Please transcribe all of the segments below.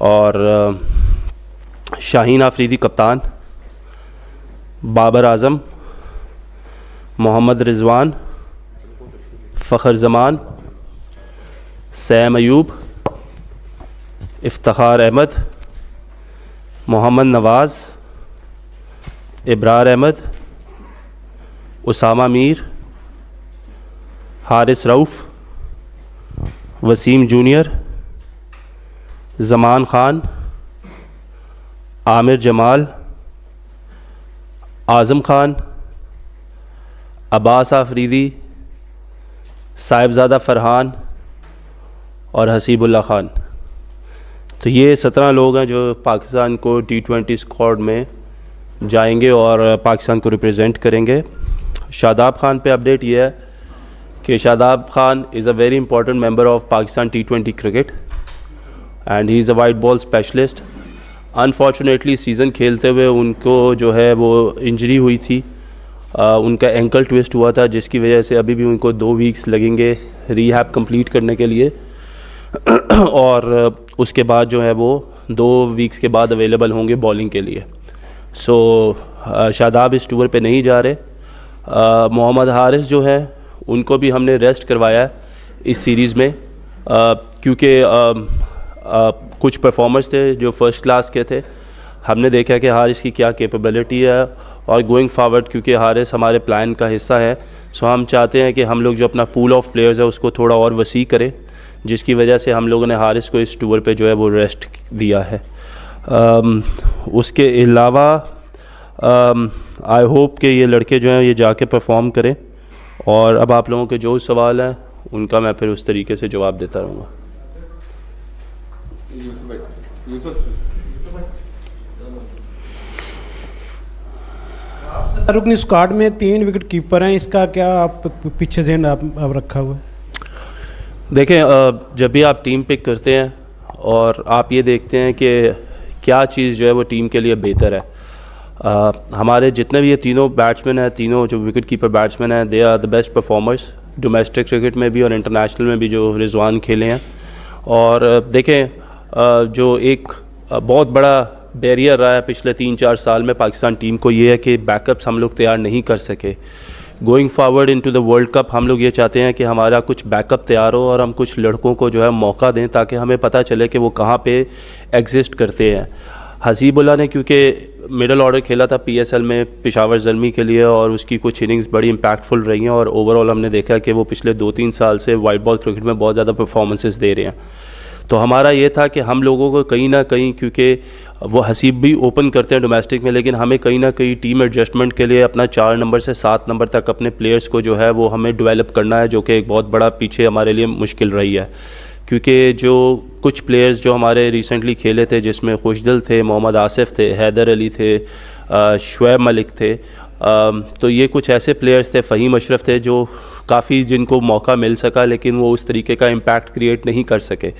और शाहीन आफरीदी कप्तान, बाबर आज़म, मोहम्मद रिजवान, फ़खर जमान, सैम अयूब, इफ्तिखार अहमद, मोहम्मद नवाज़, इब्रार अहमद, उसामा मीर, हारिस रऊफ़, वसीम जूनियर, ज़मान ख़ान, आमिर जमाल, आज़म ख़ान, अब्बास आफरीदी, साहिबज़ादा फ़रहान और हसीबुल्लाह ख़ान। तो ये 17 लोग हैं जो पाकिस्तान को T20 स्क्वाड में जाएंगे और पाकिस्तान को रिप्रेजेंट करेंगे। शादाब ख़ान पे अपडेट ये है कि Shadab Khan is a very important member of Pakistan T20 cricket and he is a white ball specialist. Unfortunately season खेलते हुए उनको जो है वो इंजरी हुई थी, उनका एंकल ट्विस्ट हुआ था, जिसकी वजह से अभी भी उनको 2 वीक्स लगेंगे रिहैब कंप्लीट करने के लिए और उसके बाद जो है वो 2 वीक्स के बाद अवेलेबल होंगे बॉलिंग के लिए। सो शादाब इस टूर पे नहीं जा रहे। मोहम्मद हारिस जो है उनको भी हमने रेस्ट करवाया है इस सीरीज़ में, क्योंकि कुछ परफॉर्मर्स थे जो फर्स्ट क्लास के थे। हमने देखा कि हारिस की क्या कैपेबिलिटी है और गोइंग फॉरवर्ड क्योंकि हारिस हमारे प्लान का हिस्सा है, सो हम चाहते हैं कि हम लोग जो अपना पूल ऑफ प्लेयर्स है उसको थोड़ा और वसी करें, जिसकी वजह से हम लोगों ने हारिस को इस टूर पे जो है वो रेस्ट दिया है। उसके अलावा आई होप कि ये लड़के जो हैं ये जाके परफॉर्म करें और अब आप लोगों के जो सवाल हैं उनका मैं फिर उस तरीके से जवाब देता रहूँगा। रुकनी स्क्वाड में 3 विकेट कीपर हैं, इसका क्या आप पीछे से आप रखा हुआ है? देखें, जब भी आप टीम पिक करते हैं और आप ये देखते हैं कि क्या चीज़ जो है वो टीम के लिए बेहतर है, हमारे जितने भी ये तीनों बैट्समैन हैं, तीनों जो विकेट कीपर बैट्समैन हैं, they are the best performers domestic cricket में भी और इंटरनेशनल में भी जो रिजवान खेले हैं। और देखें, जो एक बहुत बड़ा बैरियर रहा है पिछले 3-4 साल में पाकिस्तान टीम को, ये है कि बैकअप्स हम लोग तैयार नहीं कर सके। Going forward into the world cup हम लोग ये चाहते हैं कि हमारा कुछ बैकअप तैयार हो और हम कुछ लड़कों को जो है मौका दें ताकि हमें पता चले कि वो कहाँ पे एग्जिस्ट करते हैं। हसीबुल्लाह ने क्योंकि मिडल ऑर्डर खेला था PSL में पेशावर ज़ल्मी के लिए और उसकी कुछ इनिंग्स बड़ी इम्पैक्टफुल रही हैं और ओवरऑल हमने देखा कि वो पिछले 2-3 साल से वाइट बॉल क्रिकेट में बहुत ज़्यादा परफॉर्मेंसेस दे रहे हैं। तो हमारा ये था कि हम लोगों को कहीं ना कहीं, क्योंकि वो हसीब भी ओपन करते हैं डोमेस्टिक में, लेकिन हमें कहीं ना कहीं टीम एडजस्टमेंट के लिए अपना 4 नंबर से 7 नंबर तक अपने प्लेयर्स को जो है वो हमें डेवलप करना है, जो कि एक बहुत बड़ा पीछे हमारे लिए मुश्किल रही है। क्योंकि जो कुछ प्लेयर्स जो हमारे रिसेंटली खेले थे, जिसमें खुशदिल थे, मोहम्मद आसिफ थे, हैदर अली थे, शुएब मलिक थे, तो ये कुछ ऐसे प्लेयर्स थे, फ़हीम अशरफ थे, जो काफ़ी जिनको मौका मिल सका लेकिन वो उस तरीके का इम्पैक्ट क्रिएट नहीं कर सके।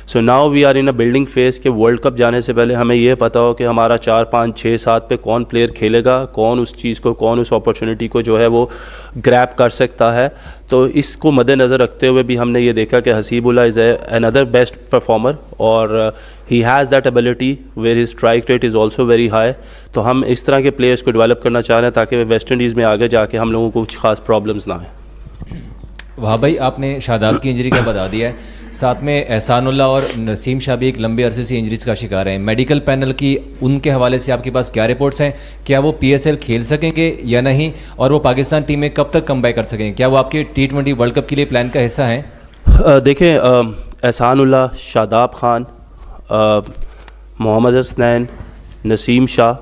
So now we are in a building phase के वर्ल्ड कप जाने से पहले हमें ये पता हो कि हमारा 4, 5, 6, 7 पे कौन प्लेयर खेलेगा, कौन उस चीज़ को, कौन उस अपॉर्चुनिटी को जो है वो ग्रैब कर सकता है। तो इसको मद्देनज़र रखते हुए भी हमने ये देखा कि Hasibullah is another best performer और he has that ability where his strike rate is also very high. तो हम इस तरह के प्लेयर्स को डेवलप करना चाह रहे हैं ताकि वेस्ट इंडीज़ में आगे जाके हम लोगों को कुछ खास प्रॉब्लम्स ना आए। वाह भाई, आपने शादाब की इंजरी का बता दिया है, साथ में एहसानुल्लाह और नसीम शाह भी एक लंबे अरसे से इंजरीज का शिकार हैं। मेडिकल पैनल की उनके हवाले से आपके पास क्या रिपोर्ट्स हैं? क्या वो PSL खेल सकेंगे या नहीं, और वो पाकिस्तान टीम में कब तक कमबैक कर सकेंगे? क्या वो आपके T20 वर्ल्ड कप के लिए प्लान का हिस्सा हैं? देखें, एहसानुल्लाह, शादाब ख़ान, मोहम्मद हसनैन, नसीम शाह,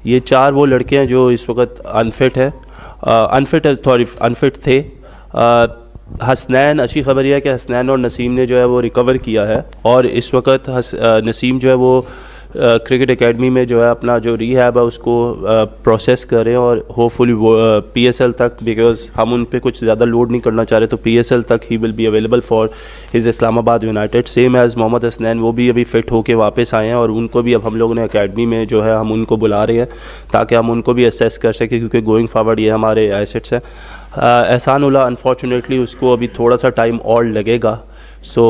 ये 4 वो लड़के हैं जो इस वक्त अनफिट थे। हसनैन, अच्छी खबर यह है कि हसनैन और नसीम ने जो है वो रिकवर किया है और इस वक्त नसीम जो है वो क्रिकेट एकेडमी में जो है अपना जो रिहैब है उसको प्रोसेस कर रहे हैं और होपफुली वो PSL तक, बिकॉज हम उन पे कुछ ज़्यादा लोड नहीं करना चाह रहे, तो PSL तक he will be available for his Islamabad United. Same as Mohammad Hasnain, वो भी अभी फ़िट होके वापस आए हैं और उनको भी अब हम लोगों ने एकेडमी में जो है हम उनको बुला रहे हैं ताकि हम उनको भी असेस कर सकें, क्योंकि गोइंग फॉरवर्ड ये हमारे एसेट्स हैं। एहसानुल्लाह अनफॉर्चुनेटली उसको अभी थोड़ा सा टाइम और लगेगा, सो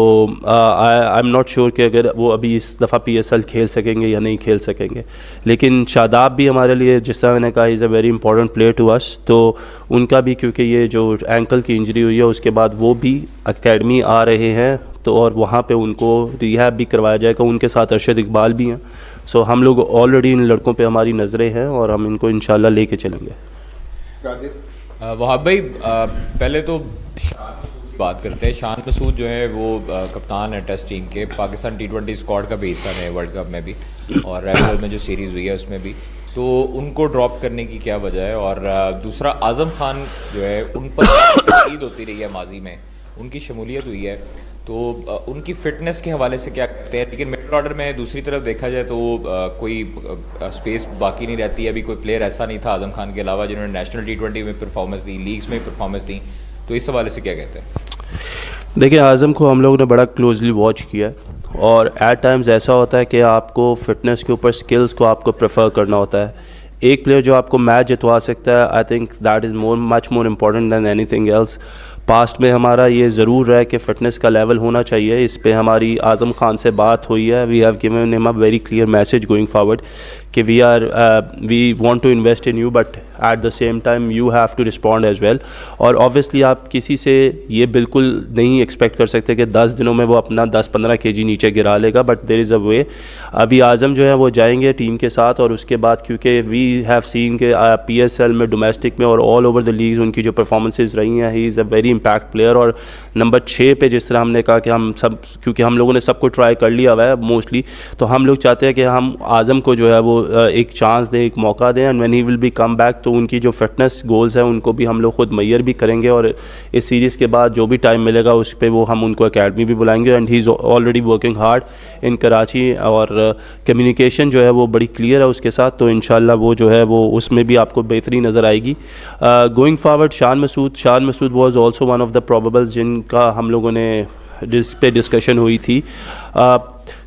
आई एम नॉट श्योर कि अगर वो अभी इस दफ़ा PSL खेल सकेंगे या नहीं खेल सकेंगे। लेकिन शादाब भी हमारे लिए, जिस तरह मैंने कहा, is a very important player to us. तो उनका भी, क्योंकि ये जो एंकल की इंजरी हुई है उसके बाद वो भी एकेडमी आ रहे हैं, तो और वहाँ पे उनको रिहैब भी करवाया जाएगा। उनके साथ अरशद इकबाल भी हैं। सो हम लोग ऑलरेडी इन लड़कों पे हमारी नज़रें हैं और हम इनको इंशाल्लाह लेके चलेंगे। वहाब भाई, पहले तो बात करते हैं। शान मसूद जो है वो कप्तान है टेस्ट टीम के, पाकिस्तान T20 स्क्वाड का भी हिस्सा है वर्ल्ड कप में भी, और रेगुलर में जो सीरीज़ हुई है उसमें भी। तो उनको ड्रॉप करने की क्या वजह है? और दूसरा, आज़म खान जो है उन पर तनकीद होती रही है माजी में, उनकी शमूलियत हुई है, तो उनकी फ़िटनेस के हवाले से क्या कहते हैं? लेकिन मिडल ऑर्डर में दूसरी तरफ देखा जाए तो कोई स्पेस बाकी नहीं रहती। अभी कोई प्लेयर ऐसा नहीं था आज़म खान के अलावा जिन्होंने नेशनल T20 में परफॉर्मेंस दी, लीग्स में परफॉर्मेंस दी। तो इस हवाले से क्या कहते हैं? देखिए, आज़म को हम लोगों ने बड़ा क्लोजली वॉच किया है और एट टाइम्स ऐसा होता है कि आपको फ़िटनेस के ऊपर स्किल्स को आपको प्रेफर करना होता है। एक प्लेयर जो आपको मैच जितवा सकता है, I think that is much more important than anything else. Past में हमारा ये ज़रूर रहा है कि फ़िटनेस का लेवल होना चाहिए। इस पे हमारी आज़म खान से बात हुई है। We have given him a very clear message going forward कि we want to invest in you, but at the same time you have to respond as well. और ऑब्वियसली आप किसी से ये बिल्कुल नहीं एक्सपेक्ट कर सकते कि 10 दिनों में वो अपना 10-15 kg नीचे गिरा लेगा, बट देयर इज़ अ वे। अभी आज़म जो है वो जाएंगे टीम के साथ, और उसके बाद क्योंकि वी हैव सीन के PSL में, डोमेस्टिक में और ऑल ओवर द लीग्स उनकी जो परफॉर्मेंसेज रही हैं, he is a very impact player. और नंबर 6 पे जिस तरह हमने कहा कि हम सब, क्योंकि हम लोगों ने सबको ट्राई कर लिया हुआ है मोस्टली, तो हम लोग चाहते हैं कि हम आज़म को जो है वो एक चांस दें, एक मौका दें, and when he will B come back तो उनकी जो फिटनेस गोल्स हैं उनको भी हम लोग खुद मैयर भी करेंगे। और इस सीरीज़ के बाद जो भी टाइम मिलेगा उस पर वो हम उनको एकेडमी भी बुलाएंगे, and he is already working hard in Karachi, और कम्युनिकेशन जो है वो बड़ी क्लियर है उसके साथ। तो इंशाल्लाह वो जो है वो उसमें भी आपको बेहतरी नज़र आएगी। Going forward, Shan Masood was also one of the probables जिनका हम लोगों ने जिस पे डिस्कशन हुई थी।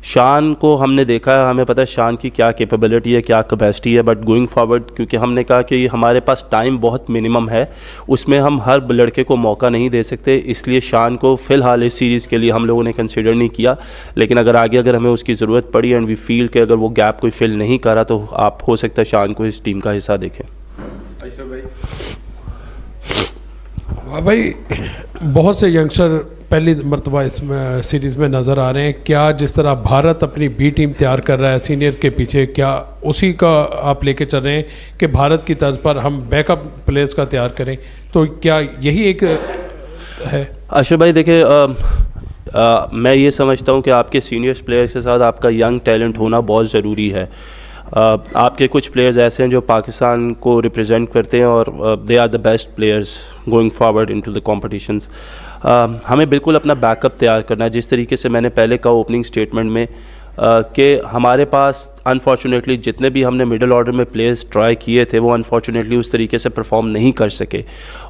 शान को हमने देखा है, हमें पता है शान की क्या कैपेबिलिटी है, क्या कैपेसिटी है, बट गोइंग फॉरवर्ड क्योंकि हमने कहा कि हमारे पास टाइम बहुत मिनिमम है, उसमें हम हर लड़के को मौका नहीं दे सकते, इसलिए शान को फ़िलहाल इस सीरीज़ के लिए हम लोगों ने कंसिडर नहीं किया। लेकिन अगर हमें उसकी ज़रूरत पड़ी एंड वी फील कि अगर वो गैप कोई फिल नहीं कर रहा, तो आप हो सकता है शान को इस टीम का हिस्सा देखें। वाह भाई, बहुत से यंगस्टर पहली मरतबा इस सीरीज़ में नज़र आ रहे हैं। क्या जिस तरह भारत अपनी B टीम तैयार कर रहा है सीनियर के पीछे, क्या उसी का आप लेके चल रहे हैं कि भारत की तर्ज पर हम बैकअप प्लेयर्स का तैयार करें? तो क्या यही एक है? अशर भाई देखिए, मैं ये समझता हूँ कि आपके सीनियर्स प्लेयर्स के साथ आपका यंग टैलेंट होना बहुत ज़रूरी है। आपके कुछ प्लेयर्स ऐसे हैं जो पाकिस्तान को रिप्रेजेंट करते हैं और they are the best players going forward into the competitions. हमें बिल्कुल अपना बैकअप तैयार करना है, जिस तरीके से मैंने पहले कहा ओपनिंग स्टेटमेंट में कि हमारे पास अनफॉर्चुनेटली जितने भी हमने मिडिल ऑर्डर में प्लेयर्स ट्राई किए थे वो अनफॉर्चुनेटली उस तरीके से परफॉर्म नहीं कर सके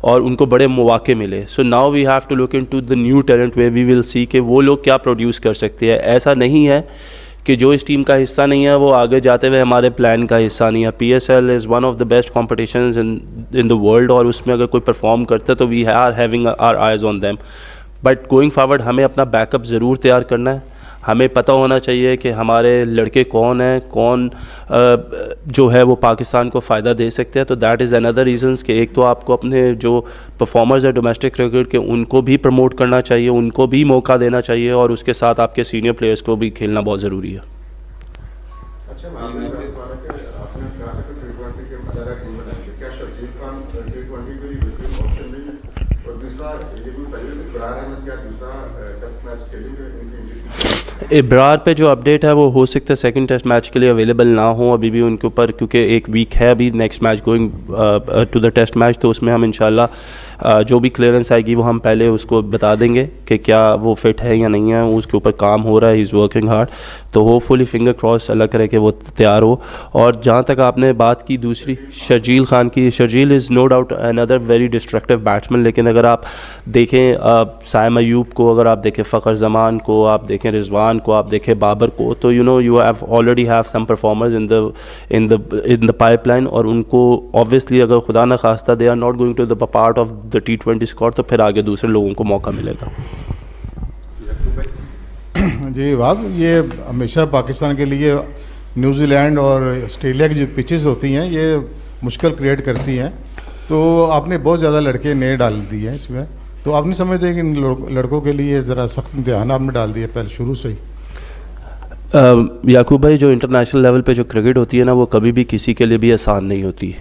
और उनको बड़े मौके मिले। So now we have to look into the new talent way we will see कि वो लोग क्या प्रोड्यूस कर सकते हैं। ऐसा नहीं है कि जो इस टीम का हिस्सा नहीं है वो आगे जाते हुए हमारे प्लान का हिस्सा नहीं है। PSL is one of the best competitions in the world और उसमें अगर कोई परफॉर्म करता है तो we are having our eyes on them. But going forward हमें अपना बैकअप ज़रूर तैयार करना है। हमें पता होना चाहिए कि हमारे लड़के कौन हैं, कौन जो है वो पाकिस्तान को फ़ायदा दे सकते हैं। तो दैट इज़ अनदर रीज़न्स कि एक तो आपको अपने जो परफॉर्मर्स हैं डोमेस्टिक क्रिकेट के उनको भी प्रमोट करना चाहिए, उनको भी मौका देना चाहिए और उसके साथ आपके सीनियर प्लेयर्स को भी खेलना बहुत ज़रूरी है। इब्रार पे जो अपडेट है वो हो सकता है सेकंड टेस्ट मैच के लिए अवेलेबल ना हो अभी भी उनके ऊपर, क्योंकि एक वीक है अभी next match going to the test match. तो उसमें हम इंशाल्लाह जो भी क्लियरेंस आएगी वो हम पहले उसको बता देंगे कि क्या वो फिट है या नहीं है, उसके ऊपर काम हो रहा है, ही इज़ वर्किंग हार्ड। तो होपफुली फिंगर क्रॉस अल्लाह करे कि वो तैयार हो। और जहाँ तक आपने बात की दूसरी शर्जील खान की, Sharjeel is no doubt another very destructive batsman. लेकिन अगर आप देखें साइम अयूब को, अगर आप देखें फ़खर जमान को, आप देखें रिजवान को, आप देखें बाबर को, तो you know you have already have some performers in the pipeline. और उनको ऑब्वियसली अगर खुदा न खास्ता they are not going to the part of the T20 squad तो फिर आगे दूसरे लोगों को मौका मिलेगा। जी वाह, ये हमेशा पाकिस्तान के लिए न्यूजीलैंड और ऑस्ट्रेलिया की जो पिचेस होती हैं ये मुश्किल क्रिएट करती हैं, तो आपने बहुत ज़्यादा लड़के नए डाल दिए हैं इसमें, तो आप नहीं समझते कि इन लड़कों के लिए ज़रा सख्त इम्तिहान आपने डाल दिया पहले शुरू से ही? याकूब भाई, जो इंटरनेशनल लेवल पे जो क्रिकेट होती है ना, वो कभी भी किसी के लिए भी आसान नहीं होती,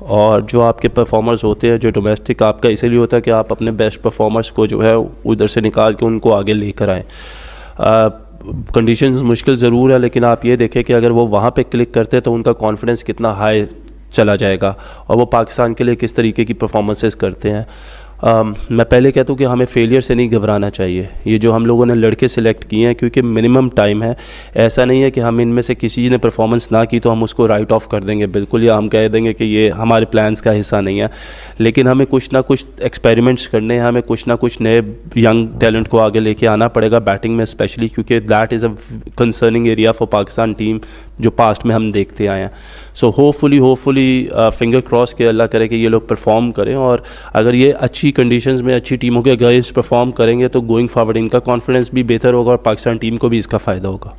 और जो आपके परफॉर्मर्स होते हैं जो डोमेस्टिक, आपका इसीलिए होता है कि आप अपने बेस्ट परफॉर्मर्स को जो है उधर से निकाल के उनको आगे लेकर आएँ। कंडीशंस मुश्किल ज़रूर है, लेकिन आप ये देखें कि अगर वो वहाँ पे क्लिक करते हैं तो उनका कॉन्फिडेंस कितना हाई चला जाएगा, और वो पाकिस्तान के लिए किस तरीके की परफॉर्मेंसेस करते हैं। मैं पहले कहता हूँ कि हमें फेलियर से नहीं घबराना चाहिए। ये जो हम लोगों ने लड़के सिलेक्ट किए हैं, क्योंकि मिनिमम टाइम है, ऐसा नहीं है कि हम इनमें से किसी ने परफॉर्मेंस ना की तो हम उसको राइट ऑफ कर देंगे बिल्कुल, या हम कह देंगे कि ये हमारे प्लान्स का हिस्सा नहीं है। लेकिन हमें कुछ ना कुछ एक्सपेरिमेंट्स करने हैं, हमें कुछ ना कुछ नए यंग टैलेंट को आगे लेके आना पड़ेगा, बैटिंग में स्पेशली, क्योंकि that is a concerning area for Pakistan team जो पास्ट में हम देखते आए हैं। सो होपफुली फिंगर क्रॉस के अल्लाह करे कि ये लोग परफॉर्म करें, और अगर ये अच्छी कंडीशंस में अच्छी टीमों के अगेंस्ट परफॉर्म करेंगे तो गोइंग फॉरवर्ड इनका कॉन्फिडेंस भी बेहतर होगा और पाकिस्तान टीम को भी इसका फ़ायदा होगा।